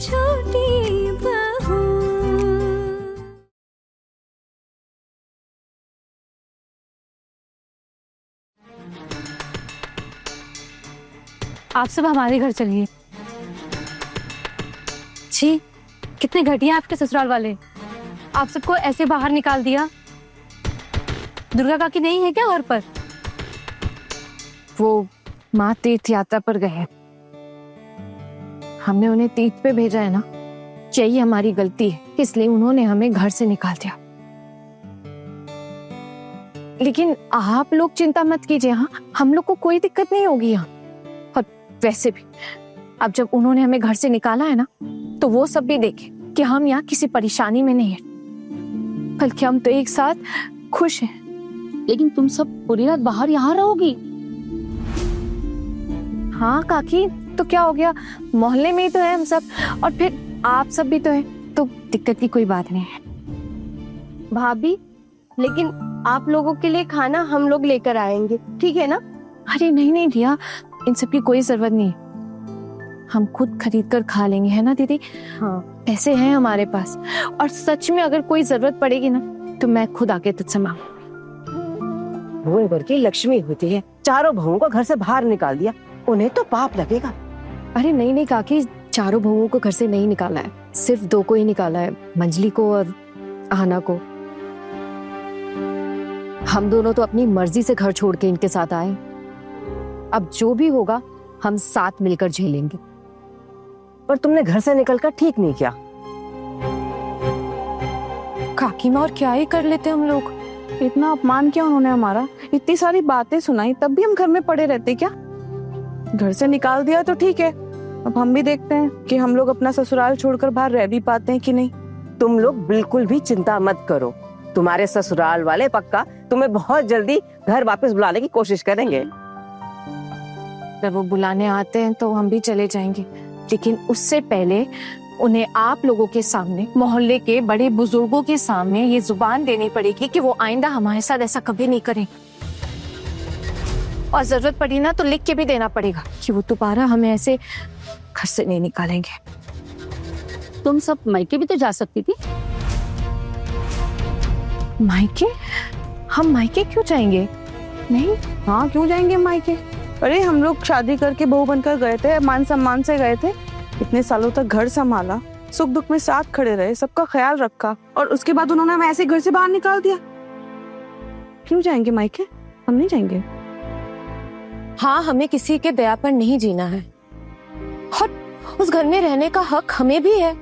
छोटी बहू। आप सब हमारे घर चलिए। छी, कितने घटिया आपके ससुराल वाले। आप सबको ऐसे बाहर निकाल दिया। दुर्गा काकी नहीं है क्या घर पर? वो माँ तीर्थ यात्रा पर गए हैं। हमने उन्हें तीर्थ पे भेजा है ना, यही हमारी गलती है, इसलिए उन्होंने हमें घर से निकाल दिया। लेकिन आप लोग चिंता मत कीजिए, हाँ, हम लोग को कोई दिक्कत नहीं होगी यहाँ। और वैसे भी अब जब उन्होंने हमें घर से निकाला है ना, तो वो सब भी देखे कि हम यहाँ किसी परेशानी में नहीं है, बल्कि हम तो एक साथ खुश हैं। लेकिन तुम सब पूरी रात बाहर यहाँ रहोगी? हाँ काकी, तो क्या हो गया, मोहल्ले में ही तो है हम सब, और फिर आप सब भी तो है, तो दिक्कत की कोई बात नहीं है। भाभी, लेकिन आप लोगों के लिए खाना हम लोग लेकर आएंगे, ठीक है ना? अरे नहीं नहीं रिया, इन सब की कोई जरूरत नहीं है, हम खुद खरीद कर खा लेंगे, है ना दीदी? हाँ, पैसे हैं हमारे पास, और सच में अगर कोई जरूरत पड़ेगी ना, तो मैं खुद आके तुझसे मांगूंगी। वो घर की लक्ष्मी होती है, चारों बहुओं को घर से बाहर निकाल दिया, उन्हें तो पाप लगेगा। अरे नहीं नहीं काकी, चारों बहुओं को घर से नहीं निकाला है, सिर्फ दो को ही निकाला है, मंजली को और आहना को। हम दोनों तो अपनी मर्जी से घर छोड़ के इनके साथ आए। अब जो भी होगा हम साथ मिलकर झेलेंगे। पर तुमने घर से निकलकर ठीक नहीं किया। काकी माँ, और क्या ही कर लेते हम लोग। इतना अपमान किया उन्होंने हमारा, इतनी सारी बातें सुनाई, तब भी हम घर में पड़े रहते क्या? घर से निकाल दिया तो ठीक है, अब हम भी देखते हैं कि हम लोग अपना ससुराल छोड़कर बाहर रह भी पाते हैं कि नहीं। तुम लोग बिल्कुल भी चिंता मत करो, तुम्हारे ससुराल वाले पक्का तुम्हें बहुत जल्दी घर वापस बुलाने की कोशिश करेंगे। जब वो बुलाने आते हैं तो हम भी चले जाएंगे, लेकिन उससे पहले उन्हें आप लोगों के सामने, मोहल्ले के बड़े बुजुर्गों के सामने ये जुबान देनी पड़ेगी कि वो आइंदा हमारे साथ ऐसा कभी नहीं करें। और जरूरत पड़ी ना तो लिख के भी देना पड़ेगा कि वो दोबारा हमें ऐसे घर से नहीं निकालेंगे। तुम सब मायके भी तो जा सकती थी। मायके? हम मायके क्यों जाएंगे? नहीं, हाँ क्यों जाएंगे मायके? अरे हम लोग शादी करके बहू बनकर गए थे, मान सम्मान से गए थे, इतने सालों तक घर संभाला, सुख दुख में साथ खड़े रहे, सबका ख्याल रखा, और उसके बाद उन्होंने हमें ऐसे घर से बाहर निकाल दिया। क्यों जाएंगे मायके? हम नहीं जाएंगे। हाँ, हमें किसी के दया पर नहीं जीना है, और उस घर में रहने का हक हमें भी है,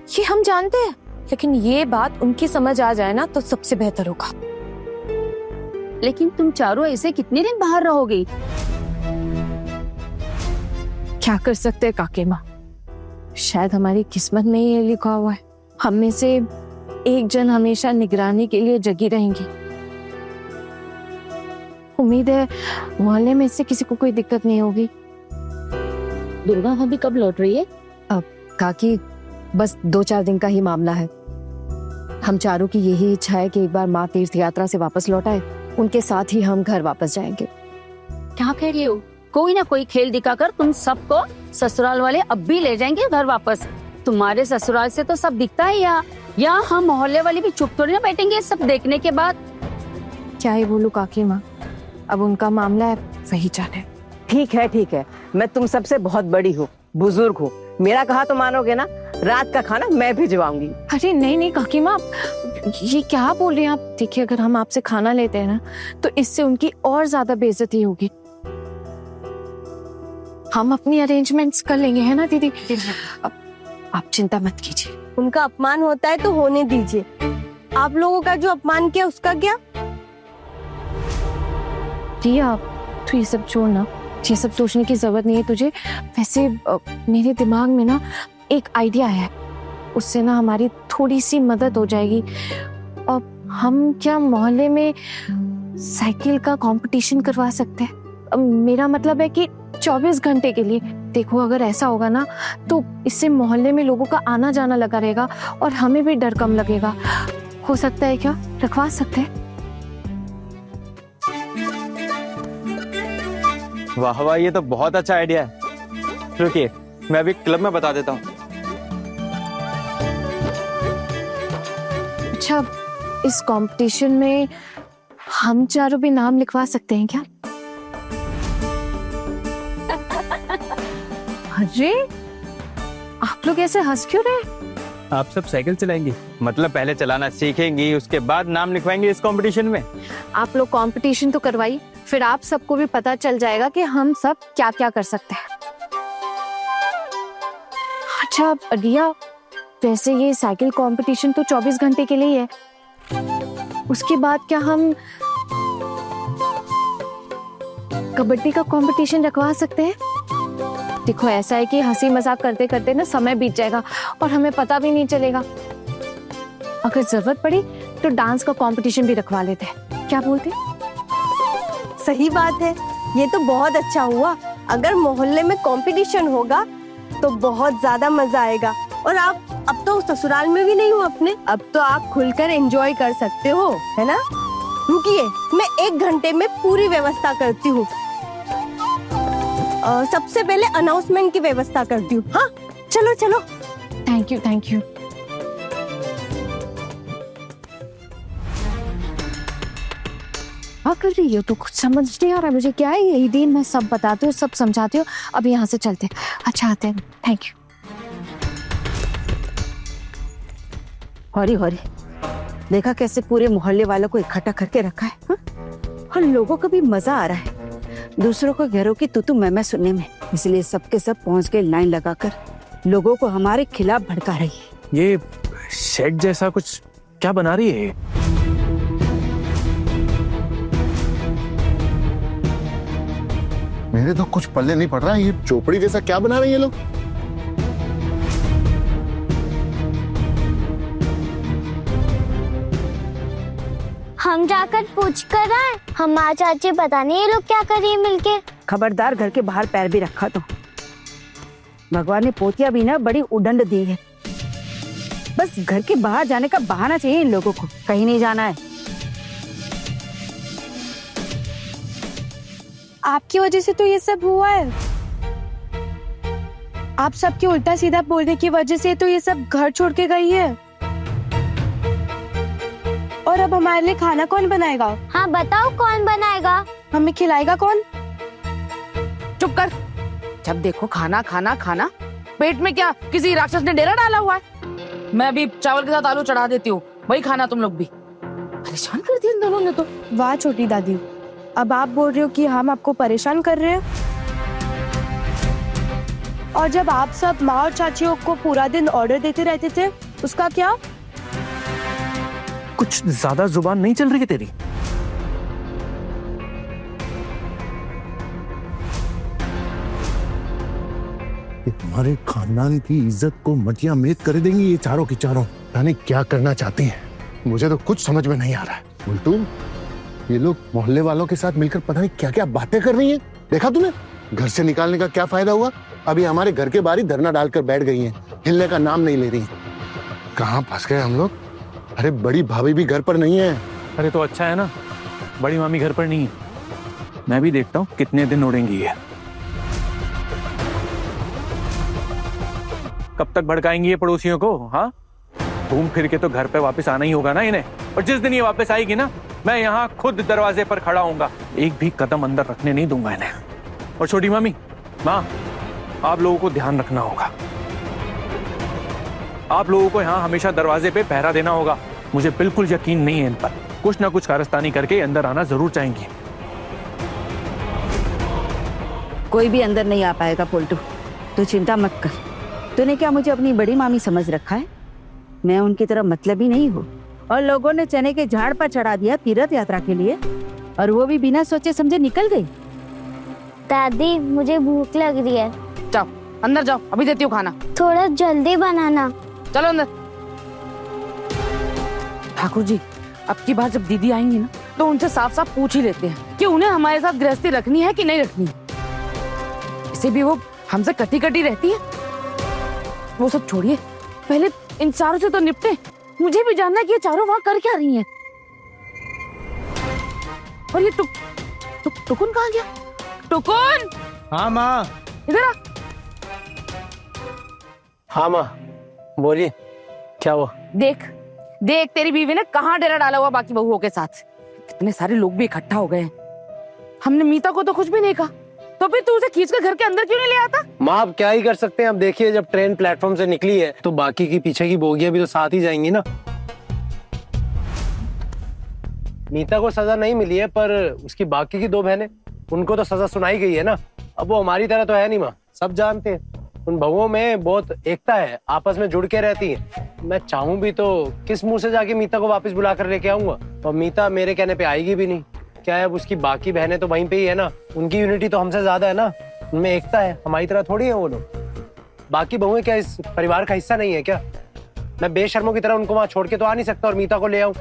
ये हम जानते हैं। लेकिन ये बात उनकी समझ आ जाए ना तो सबसे बेहतर होगा। लेकिन तुम चारों ऐसे कितने दिन बाहर रहोगी? क्या कर सकते हैं काके माँ, शायद हमारी किस्मत में ये लिखा हुआ है। हम में से एक जन हमेशा निगरानी के लिए जगी रहेंगी। उम्मीद है मोहल्ले में से किसी को कोई दिक्कत नहीं होगी। दुर्गा भाभी कब लौट रही है? अब काकी, बस 2-4 दिन का ही मामला है। हम चारों की यही इच्छा है कि एक बार माँ तीर्थ यात्रा से वापस लौट आए, उनके साथ ही हम घर वापस जाएंगे। क्या कह रही हो? कोई ना कोई खेल दिखाकर तुम सबको ससुराल वाले अब भी ले जाएंगे घर वापस। तुम्हारे ससुराल से तो सब दिखता है यहाँ हम मोहल्ले वाले भी चुप थोड़ी ना बैठेंगे सब देखने के बाद। क्या ही बोलूं काकी माँ, अब उनका मामला है, वही जाने। ठीक है, मैं तुम सबसे बहुत बड़ी हूँ, बुजुर्ग हूँ, मेरा कहा तो मानोगे ना। रात का खाना मैं भिजवाऊंगी। अरे नहीं नहीं काकी माँ, ये क्या बोल रही हैं आप? देखिए, अगर हम आपसे खाना लेते हैं ना, तो इससे उनकी और ज्यादा बेइज्जती होगी। हम अपनी अरेंजमेंट्स कर लेंगे, है ना दीदी? अब आप चिंता मत कीजिए। उनका अपमान होता है तो होने दीजिए, आप लोगों का जो अपमान किया उसका क्या? रिया, तो ये सब छोड़ना, ये सब सोचने की जरूरत नहीं है तुझे। वैसे मेरे दिमाग में ना एक आइडिया है, उससे ना हमारी थोड़ी सी मदद हो जाएगी। और हम क्या मोहल्ले में साइकिल का कंपटीशन करवा सकते हैं? मेरा मतलब है कि 24 घंटे के लिए। देखो, अगर ऐसा होगा ना तो इससे मोहल्ले में लोगों का आना जाना लगा रहेगा और हमें भी डर कम लगेगा। हो सकता है क्या रखवा सकते हैं? वाह वाह, ये तो बहुत अच्छा आइडिया है। रुकिए, मैं अभी क्लब में बता देता हूँ। अच्छा, इस कंपटीशन में हम चारों भी नाम लिखवा सकते हैं क्या? अरे आप लोग ऐसे हंस क्यों रहे? आप सब साइकिल चलाएंगी, मतलब पहले चलाना सीखेंगी, उसके बाद नाम लिखवाएंगे इस कंपटीशन में। आप लोग कंपटीशन तो करवाई, फिर आप सबको भी पता चल जाएगा कि हम सब क्या क्या कर सकते हैं। अच्छा रिया, वैसे ये साइकिल कंपटीशन तो 24 घंटे के लिए ही है, उसके बाद क्या हम कबड्डी का कंपटीशन रखवा सकते हैं? देखो ऐसा है कि हंसी मजाक करते करते ना समय बीत जाएगा और हमें पता भी नहीं चलेगा। अगर जरूरत पड़ी तो डांस का कंपटीशन भी रखवा लेते हैं, क्या बोलते? सही बात है, ये तो बहुत अच्छा हुआ। अगर मोहल्ले में कंपटीशन होगा तो बहुत ज्यादा मजा आएगा। और आप अब तो ससुराल में भी नहीं हो अपने, अब तो आप खुलकर एंजॉय कर सकते हो, है ना? रुकिए, मैं 1 घंटे में पूरी व्यवस्था करती हूँ। सबसे पहले अनाउंसमेंट की व्यवस्था करती हूँ। हाँ चलो चलो। Thank you thank you. क्या कर रही हो? तो कुछ समझ नहीं आ रहा मुझे, क्या है यही दिन मैं सब बताती हूँ, सब समझाती हूँ। अब यहाँ से चलते हैं। अच्छा आते हैं, थैंक यू। हौरी हौरी, देखा कैसे पूरे मोहल्ले वालों को इकट्ठा करके रखा है, हा? और लोगों को भी मजा आ रहा है दूसरों को घरों की तू मैं सुनने में। इसलिए सबके सब पहुंच गए लाइन लगाकर, लोगों को हमारे खिलाफ भड़का रही है। ये शेड जैसा कुछ क्या बना रही है? मेरे तो कुछ पल्ले नहीं पड़ रहा है, ये चोपड़ी जैसा क्या बना रहे हैं ये लोग? हम जाकर पूछ कर आए। हमारे चाची पता नहीं ये लोग क्या कर रही है मिलके। खबरदार, घर के बाहर पैर भी रखा तो भगवान ने पोतिया भी ना बड़ी उडंड दी है। बस घर के बाहर जाने का बहाना चाहिए इन लोगों को, कहीं नहीं जाना है। आपकी वजह से तो ये सब हुआ है। आप सबके उल्टा सीधा बोलने की वजह से तो ये सब घर छोड़ के गई है। और अब हमारे लिए खाना कौन बनाएगा? हाँ बताओ कौन बनाएगा? हमें खिलाएगा कौन? चुप कर। जब देखो खाना खाना खाना, पेट में क्या किसी राक्षस ने डेरा डाला हुआ है? मैं भी चावल के साथ आलू चढ़ा देती हूँ, वही खाना तुम लोग भी। परेशान कर दिया इन दोनों ने तो। वाह छोटी दादी, अब आप बोल रहे हो कि हम आपको परेशान कर रहे हैं? और जब आप सब माँ और चाचियों को पूरा दिन ऑर्डर देते रहते थे, उसका क्या? कुछ ज्यादा जुबान नहीं चल रही है तेरी? हमारे खानदान की इज्जत को मटिया मेट कर देंगी ये चारों की चारों। यानी क्या करना चाहती हैं, मुझे तो कुछ समझ में नहीं आ रहा है। उल्टू ये लोग मोहल्ले वालों के साथ मिलकर पता नहीं क्या क्या बातें कर रही हैं। देखा तूने? घर से निकालने का क्या फायदा हुआ? अभी हमारे घर के बाहर ही धरना डालकर बैठ गई हैं, हिलने का नाम नहीं ले रही। कहाँ फंस गए हम लोग? अरे बड़ी भाभी भी घर पर नहीं है। अरे तो अच्छा है ना, बड़ी मामी घर पर नहीं है। मैं भी देखता हूँ कितने दिन उड़ेंगी ये। कब तक भड़काएंगी ये पड़ोसियों को? हाँ, घूम फिर के तो घर पे वापस आना ही होगा ना इन्हें। और जिस दिन ये वापस आएगी ना, मैं यहाँ खुद दरवाजे पर खड़ा होऊंगा, एक भी कदम अंदर रखने नहीं दूंगा इन्हें। और छोटी मामी, माँ, आप लोगों को ध्यान रखना होगा। आप लोगों को यहाँ हमेशा दरवाजे पे पहरा देना होगा। मुझे बिल्कुल यकीन नहीं है इन पर, कुछ ना कुछ कारस्तानी करके अंदर आना जरूर चाहेंगी। कोई भी अंदर नहीं आ पाएगा पोल्टू, तू चिंता मत कर। तूने क्या मुझे अपनी बड़ी मामी समझ रखा है? मैं उनकी तरह मतलबी नहीं हूँ। और लोगों ने चने के झाड़ पर चढ़ा दिया तीर्थ यात्रा के लिए, और वो भी बिना सोचे समझे निकल गई। दादी मुझे भूख लग रही है। जाओ अंदर जाओ, अभी देती हूँ खाना। थोड़ा जल्दी बनाना। चलो अंदर। ठाकुर जी, अब की बार जब दीदी आएंगी ना, तो उनसे साफ साफ पूछ ही लेते हैं कि उन्हें हमारे साथ गृहस्थी रखनी है कि नहीं रखनी। इसे भी वो हमसे कटी कटी रहती है। वो सब छोड़िए, पहले इन चारों से तो निपटे। मुझे भी जानना है कि ये चारों वहां कर क्या रही हैं। और ये टुकुन कहाँ गया? टुकुन! हाँ माँ। इधर आ। हाँ माँ, बोलिए क्या हुआ? देख, देख तेरी बीवी ने कहाँ डेरा डाला हुआ बाकी बहुओं के साथ। इतने सारे लोग भी इकट्ठा हो गए हैं। हमने मीता को तो कुछ भी नहीं कहा, तो फिर तू उसे खींच कर घर के अंदर क्यों नहीं ले आता? माँ आप क्या ही कर सकते हैं। अब देखिए जब ट्रेन प्लेटफॉर्म से निकली है तो बाकी की पीछे की बोगियां भी तो साथ ही जाएंगी ना। मीता को सजा नहीं मिली है पर उसकी बाकी की 2 बहनें, उनको तो सजा सुनाई गई है ना। अब वो हमारी तरह तो है नहीं माँ, सब जानते हैं उन बहुओं में बहुत एकता है, आपस में जुड़ के रहती है। मैं चाहूं भी तो किस मुंह से जाके मीता को वापस बुला कर लेके आऊंगा, और मीता मेरे कहने पे आएगी भी नहीं। क्या है अब उसकी बाकी बहनें तो वहीं पे ही है ना, उनकी यूनिटी तो हमसे ज्यादा है ना, उनमें एकता है, हमारी तरह थोड़ी है वो लोग। बाकी बहुएं क्या इस परिवार का हिस्सा नहीं है क्या? मैं बेशर्मों की तरह उनको वहां छोड़ के तो आ नहीं सकता और मीता को ले आऊं?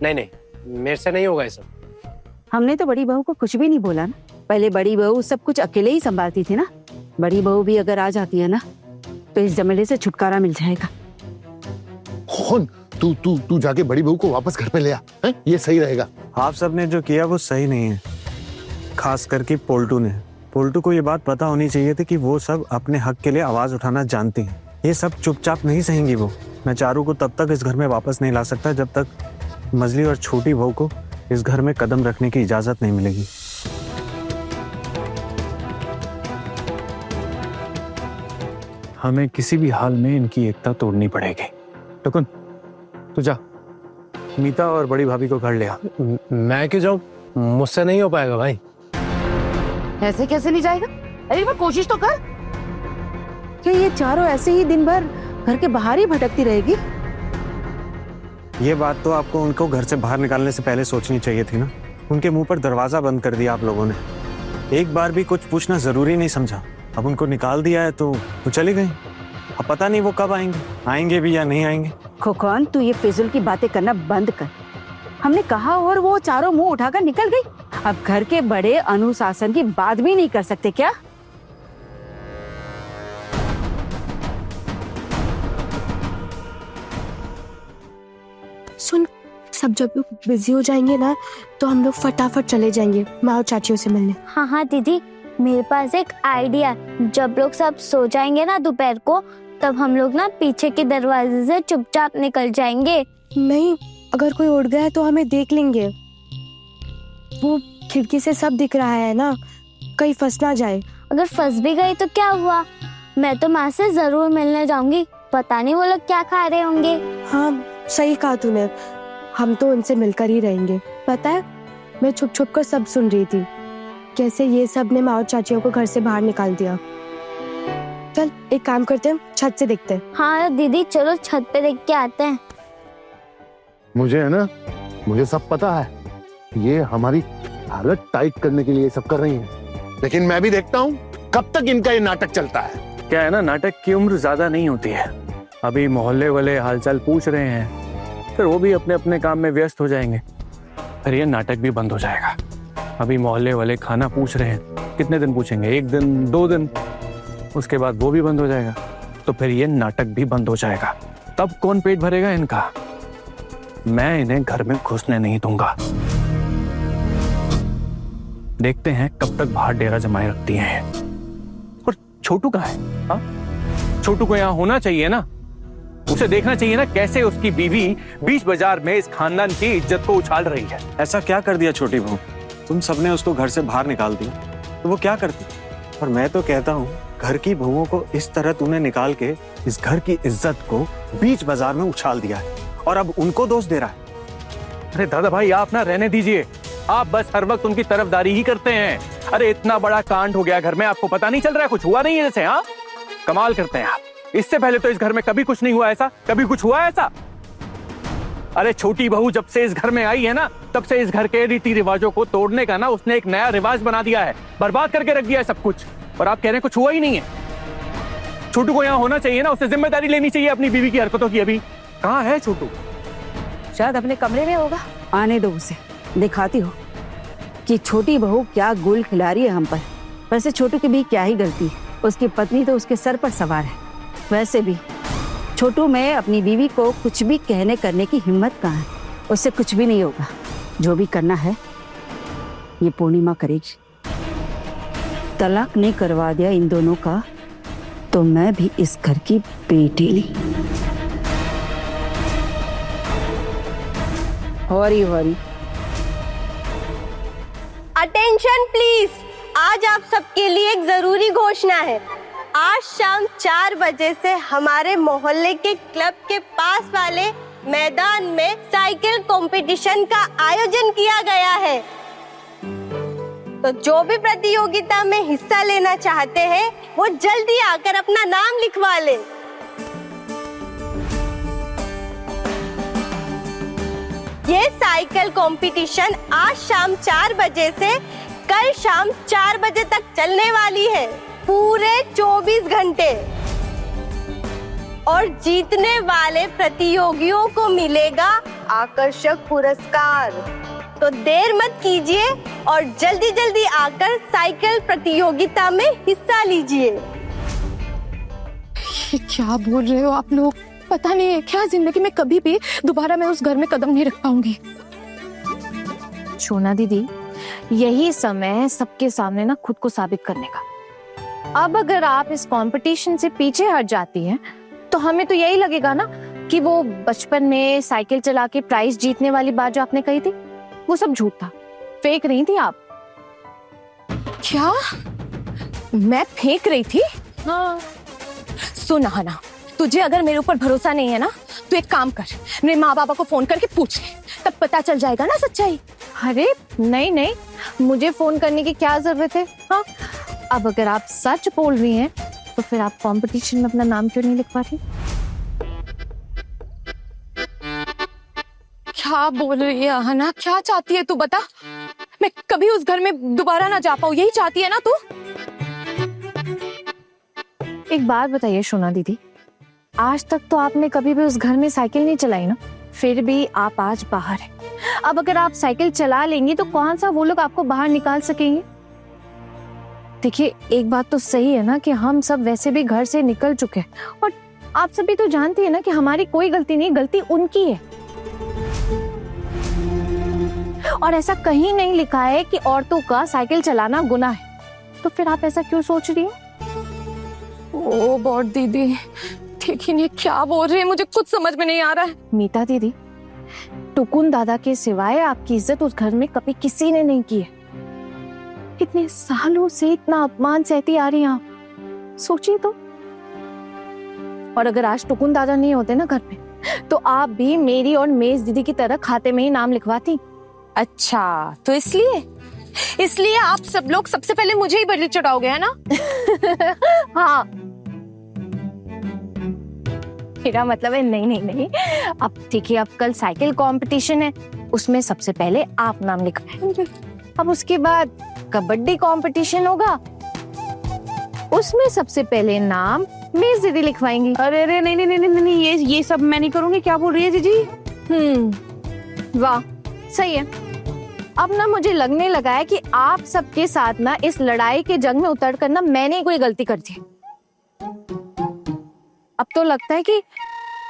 नहीं नहीं, मेरे से नहीं होगा ये सब। हमने तो बड़ी बहू को कुछ भी नहीं बोला ना। पहले बड़ी बहू सब कुछ अकेले ही संभालती थी ना। बड़ी बहू भी अगर आ जाती है ना तो इस झमेले से छुटकारा मिल जाएगा। कौन? तू जाके बड़ी बहू को वापस घर पे ले आ, हैं? ये सही रहेगा। आप सबने जो किया वो सही नहीं है, खास करके पोल्टू ने। पोल्टू को ये बात पता होनी चाहिए थी कि वो सब अपने हक के लिए आवाज उठाना जानती हैं। ये सब चुपचाप नहीं सहेंगी वो। मैं चारू को तब तक इस घर में वापस नहीं ला सकता जब तक मजली और छोटी बहू को इस घर में कदम रखने की इजाजत नहीं मिलेगी। हमें किसी भी हाल में इनकी एकता तोड़नी पड़ेगी। टुकुन तू जा, मीता और बड़ी भाभी को घर ले आ। मैं क्यों जाऊं? मुझसे नहीं हो पाएगा भाई। ऐसे कैसे नहीं जाएगा? अरे मैं कोशिश तो कर। क्या ये चारों ऐसे ही दिन भर घर के बाहर ही भटकती रहेगी? ये बात तो आपको उनको घर से बाहर निकालने से पहले सोचनी चाहिए थी ना। उनके मुंह पर दरवाजा बंद कर दिया आप लोगों ने। एक बार भी कुछ पूछना जरूरी नहीं समझा। अब उनको निकाल दिया है तो वो चली गई। अब पता नहीं वो कब आएंगे भी या नहीं आएंगे। खोखन तू ये फिजूल की बातें करना बंद कर। हमने कहा और वो चारों मुंह उठाकर निकल गई। अब घर के बड़े अनुशासन की बात भी नहीं कर सकते क्या? सुन, सब जब बिजी हो जाएंगे ना तो हम लोग फटाफट चले जाएंगे माँ और चाचियों से मिलने। हाँ हाँ दीदी, मेरे पास एक आइडिया। जब लोग सब सो जाएंगे ना दोपहर को, तब हम लोग ना पीछे के दरवाजे से चुपचाप निकल जाएंगे। नहीं, अगर कोई उड़ गया तो हमें देख लेंगे। वो खिड़की से सब दिख रहा है ना, कहीं फंस ना जाए। अगर फंस भी गई तो क्या हुआ? मैं तो माँ से जरूर मिलने जाऊंगी। पता नहीं वो लोग क्या खा रहे होंगे। हाँ सही कहा तूने, हम तो उनसे मिलकर ही रहेंगे। पता है, मैं छुप छुप कर सब सुन रही थी, कैसे ये सब ने माँ और चाचियों को घर से बाहर निकाल दिया। चल एक काम करते हैं, छत से देखते हैं। हाँ दीदी चलो छत पे देख के आते हैं। मुझे है ना, मुझे सब पता है। ये हमारी हालत टाइट करने के लिए सब कर रही है, लेकिन मैं भी देखता हूँ कब तक इनका ये नाटक चलता है। क्या है ना, नाटक की उम्र ज्यादा नहीं होती है। अभी मोहल्ले वाले हालचाल पूछ रहे हैं, फिर वो भी अपने अपने काम में व्यस्त हो जाएंगे, फिर ये नाटक भी बंद हो जाएगा। अभी मोहल्ले वाले खाना पूछ रहे हैं, कितने दिन पूछेंगे? 1 दिन 2 दिन, उसके बाद वो भी बंद हो जाएगा, तो फिर ये नाटक भी बंद हो जाएगा। तब कौन पेट भरेगा इनका? मैं इन्हें घर में घुसने नहीं दूंगा। देखते हैं कब तक बाहर डेरा जमाए रखती हैं। और छोटू कहाँ है? हाँ, छोटू को यहाँ होना चाहिए ना, उसे देखना चाहिए ना कैसे उसकी बीवी बीच बाजार में इस खानदान की इज्जत को उछाल रही है। ऐसा क्या कर दिया छोटी बहू? तुम सबने उसको घर से बाहर निकाल दिया तो वो क्या करती? और मैं तो कहता हूँ घर की बहुओं को इस तरह तूने निकाल के इस घर की इज्जत को बीच बाजार में उछाल दिया है और अब उनको दोष दे रहा है। अरे दादा भाई आप ना रहने दीजिए, आप बस हर वक्त उनकी तरफदारी ही करते हैं। अरे इतना बड़ा कांड हो गया घर में, आपको पता नहीं चल रहा है? कुछ हुआ नहीं है जैसे? हाँ कमाल करते हैं आप। इससे पहले तो इस घर में कभी कुछ नहीं हुआ ऐसा, कभी कुछ हुआ ऐसा? अरे छोटी बहू जब से इस घर में आई है ना, तब से इस घर के रीति रिवाजों को तोड़ने का ना उसने एक नया रिवाज बना दिया है, बर्बाद करके रख दिया है सब कुछ। और आप कह रहे हैं कुछ हुआ ही नहीं है? छोटू को यहाँ होना चाहिए ना, उसे जिम्मेदारी लेनी चाहिए अपनी बीवी की हरकतों की। अभी कहाँ है छोटू? शायद अपने कमरे में होगा। आने दो उसे, दिखाती हो कि छोटी बहू क्या गुल खिला रही है हम पर। वैसे छोटू की भी क्या ही गलती है, उसकी पत्नी तो उसके सर पर सवार है। वैसे भी छोटू में अपनी बीवी को कुछ भी कहने करने की हिम्मत कहाँ है। उससे कुछ भी नहीं होगा। जो भी करना है ये पूर्णिमा करेगी। तलाक नहीं करवा दिया इन दोनों का तो मैं भी इस घर की बेटी नहीं। हरी हरी। अटेंशन प्लीज, आज आप सबके लिए एक जरूरी घोषणा है। आज शाम 4 बजे से हमारे मोहल्ले के क्लब के पास वाले मैदान में साइकिल कंपटीशन का आयोजन किया गया है। तो जो भी प्रतियोगिता में हिस्सा लेना चाहते हैं वो जल्दी आकर अपना नाम लिखवा ले। ये साइकिल कंपटीशन आज शाम 4 बजे से कल शाम 4 बजे तक चलने वाली है, पूरे 24 घंटे। और जीतने वाले प्रतियोगियों को मिलेगा आकर्षक पुरस्कार। तो देर मत कीजिए और जल्दी जल्दी आकर साइकिल प्रतियोगिता में हिस्सा लीजिए। ये क्या बोल रहे हो आप लोग? पता नहीं है क्या जिंदगी में कभी भी दोबारा मैं उस घर में कदम नहीं रख पाऊंगी। सोना दीदी, यही समय है सबके सामने ना खुद को साबित करने का। अब अगर आप इस कंपटीशन से पीछे हट जाती हैं तो हमें तो यही लगेगा ना कि वो बचपन में साइकिल चला के प्राइज जीतने वाली बात जो आपने कही थी वो सब झूठ था, फेंक रही थी आप। क्या मैं फेंक रही थी? हाँ। सुन आना, तुझे अगर मेरे ऊपर भरोसा नहीं है ना तो एक काम कर, मेरे माँ बाबा को फोन करके पूछ ले, तब पता चल जाएगा ना सच्चाई। अरे नहीं नहीं, मुझे फोन करने की क्या जरूरत है? हाँ, अब अगर आप सच बोल रही हैं तो फिर आप कंपटीशन में अपना नाम क्यों नहीं लिखवा रही? क्या बोल रही है आहना? क्या चाहती है तू बता? मैं कभी उस घर में दोबारा ना जा पाऊँ, यही चाहती है ना तू? एक बात बताइए सोना दीदी, आज तक तो आपने कभी भी उस घर में साइकिल नहीं चलाई ना, फिर भी आप आज बाहर हैं। अब अगर आप साइकिल चला लेंगी तो कौन सा वो लोग आपको बाहर निकाल सकेंगे? देखिए, एक बात तो सही है ना कि हम सब वैसे भी घर से निकल चुके हैं और आप सभी तो जानती है ना कि हमारी कोई गलती नहीं, गलती उनकी है। और ऐसा कहीं नहीं लिखा है कि औरतों का साइकिल चलाना गुनाह है, तो फिर आप ऐसा क्यों सोच रही हो? ओ बॉट दीदी, देखिए क्या बोल रही है, मुझे कुछ समझ में नहीं आ रहा है। मीता दीदी, टुकुन दादा के सिवाय आपकी इज्जत उस घर में कभी किसी ने नहीं की है। इतने सालों से इतना अपमान सहती आ रही हैं आप, सोचिए तो। और अगर आज टुकुन दादा नहीं होते ना घर पे तो आप भी मेरी और मेज दीदी की तरह खाते में ही नाम लिखवाती। अच्छा, तो इसलिए आप सब लोग सबसे पहले मुझे ही बलि चढ़ाओगे, है ना? हाँ, मेरा मतलब है नहीं नहीं नहीं। अब देखिए, अब कल साइकिल कंपटीशन है, उसमें सबसे पहले आप नाम लिखवाएंगे। अब उसके बाद कबड्डी कंपटीशन होगा, उसमें सबसे पहले नाम मेज दीदी लिखवाएंगी। अरे अरे नहीं नहीं नहीं नहीं नहीं, ये सब मैं नहीं करूंगी। क्या बोल रही है जीजी? वाह, सही है। अब ना मुझे लगने लगा है कि आप सबके साथ ना इस लड़ाई के जंग में उतर कर ना मैंने कोई गलती कर दी। अब तो लगता है कि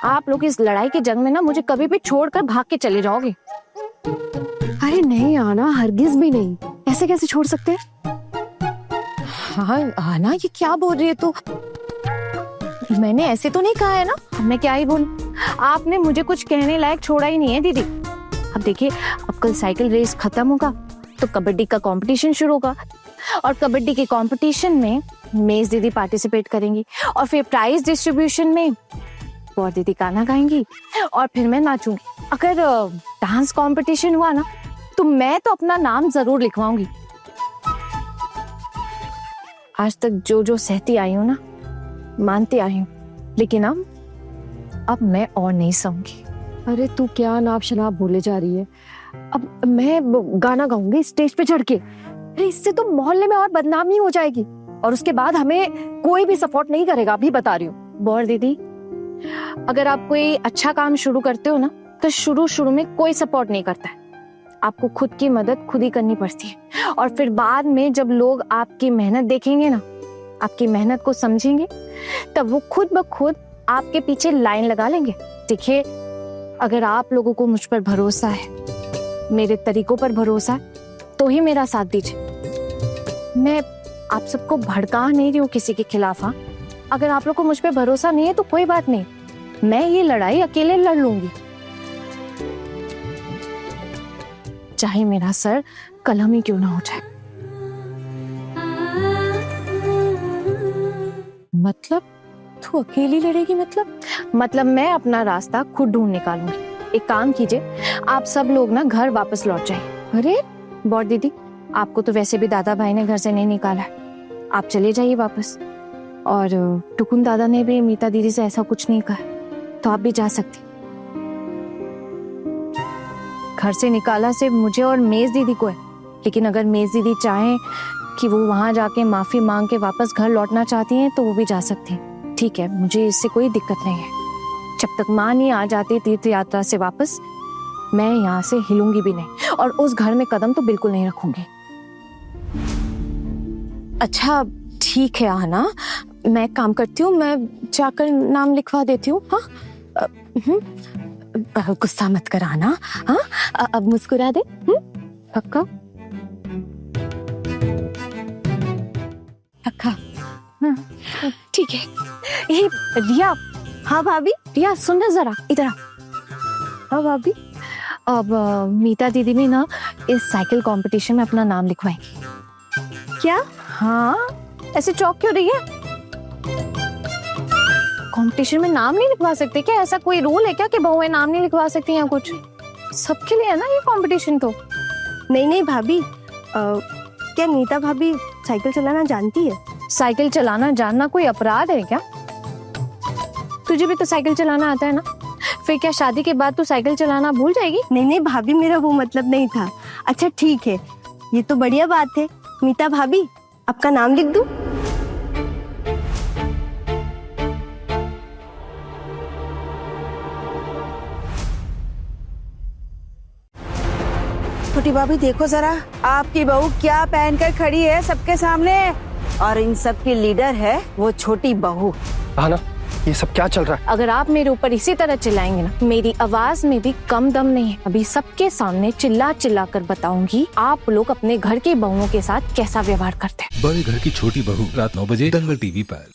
आप लोग इस लड़ाई के जंग में ना मुझे कभी भी छोड़कर भाग के चले जाओगे। अरे नहीं आना, हरगिज भी नहीं, ऐसे कैसे छोड़ सकते हैं? हाँ आना, ये क्या बोल रही है तू? मैंने ऐसे तो नहीं कहा है ना, मैं क्या ही बोलूं। आपने मुझे कुछ कहने लायक छोड़ा ही नहीं है दीदी। अब देखिए, अब कल साइकिल रेस खत्म होगा तो कबड्डी का कंपटीशन शुरू होगा और कबड्डी के कंपटीशन में मेज दीदी पार्टिसिपेट करेंगी और फिर प्राइज डिस्ट्रीब्यूशन में और दीदी गाना गाएंगी और फिर मैं नाचूंगी। अगर डांस कंपटीशन हुआ ना तो मैं तो अपना नाम जरूर लिखवाऊंगी। आज तक जो जो सहती आई हूँ ना, मानती आई हूँ, लेकिन अब मैं और नहीं सहूंगी। अरे तू क्या नाप शनाप बोले जा रही है? अब मैं गाना गाऊंगी स्टेज पे चढ़ के। अरे इससे तो मोहल्ले में और बदनामी हो जाएगी और उसके बाद हमें कोई भी सपोर्ट नहीं करेगा, अभी बता रही हूँ। बौर दीदी, अगर आप कोई अच्छा काम शुरू करते हो ना तो शुरू में कोई सपोर्ट नहीं करता है। आपको खुद की मदद खुद ही करनी पड़ती है और फिर बाद में जब लोग आपकी मेहनत देखेंगे ना, आपकी मेहनत को समझेंगे, तब वो खुद ब खुद आपके पीछे लाइन लगा लेंगे। देखिए, अगर आप लोगों को मुझ पर भरोसा है, मेरे तरीकों पर भरोसा है, तो ही मेरा साथ दीजिए। मैं आप सबको भड़का नहीं रही हूँ किसी के खिलाफ। हाँ, अगर आप लोग को मुझ पर भरोसा नहीं है तो कोई बात नहीं, मैं ये लड़ाई अकेले लड़ लूंगी। चाहे मेरा सर कलम ही क्यों ना हो जाए। मतलब तू अकेली लड़ेगी? मतलब मैं अपना रास्ता खुद ढूंढ निकालूंगी। एक काम कीजिए, आप सब लोग ना घर वापस लौट जाइए। अरे बॉट दीदी, आपको तो वैसे भी दादा भाई ने घर से नहीं निकाला है, आप चले जाइए वापस। और टुकुन दादा ने भी मीता दीदी से ऐसा कुछ नहीं कहा, तो आप भी जा सकती। घर से निकाला सिर्फ मुझे और मेज दीदी को है, लेकिन अगर मेज दीदी चाहें कि वो वहां जाके माफी मांग के वापस घर लौटना चाहती हैं तो वो भी जा सकती हैं। ठीक है, मुझे इससे कोई दिक्कत नहीं है। जब तक माँ नहीं आ जाती तीर्थ यात्रा से वापस, मैं यहाँ से हिलूंगी भी नहीं और उस घर में कदम तो बिल्कुल नहीं रखूंगी। अच्छा ठीक है आना, मैं काम करती हूँ, मैं जाकर नाम लिखवा देती हूँ। हाँ गुस्सा मत कराना। हाँ अब मुस्कुरा दे। पक्का? पक्का? हाँ ठीक है। ये रिया। हाँ भाभी। रिया सुन ना जरा, इधर आ। हाँ भाभी। अब मीता दीदी भी ना इस साइकिल कंपटीशन में अपना नाम लिखवाएंगी। क्या? हाँ, ऐसे चौक क्यों रही है? कंपटीशन में नाम नहीं लिखवा सकते क्या? ऐसा कोई रूल है क्या कि बहुएं नाम नहीं लिखवा सकती या कुछ? सबके लिए है ना ये कंपटीशन तो। नहीं भाभी, क्या नीता भाभी साइकिल चलाना जानती है? साइकिल चलाना जानना कोई अपराध है क्या? तुझे भी तो साइकिल चलाना आता है ना, फिर क्या शादी के बाद तू साइकिल चलाना भूल जाएगी? नहीं भाभी, मेरा वो मतलब नहीं था। अच्छा ठीक है, ये तो बढ़िया बात है। मीता भाभी, आपका नाम लिख दूं? छोटी भाभी देखो जरा, आपकी बहू क्या पहनकर खड़ी है सबके सामने, और इन सब की लीडर है वो छोटी बहू। हाँ ना, ये सब क्या चल रहा है? अगर आप मेरे ऊपर इसी तरह चिल्लाएंगे ना, मेरी आवाज में भी कम दम नहीं है। अभी सबके सामने चिल्ला चिल्ला कर बताऊंगी आप लोग अपने घर की बहुओं के साथ कैसा व्यवहार करते हैं। बड़े घर की छोटी बहू, रात 9 बजे दंगल टीवी पर।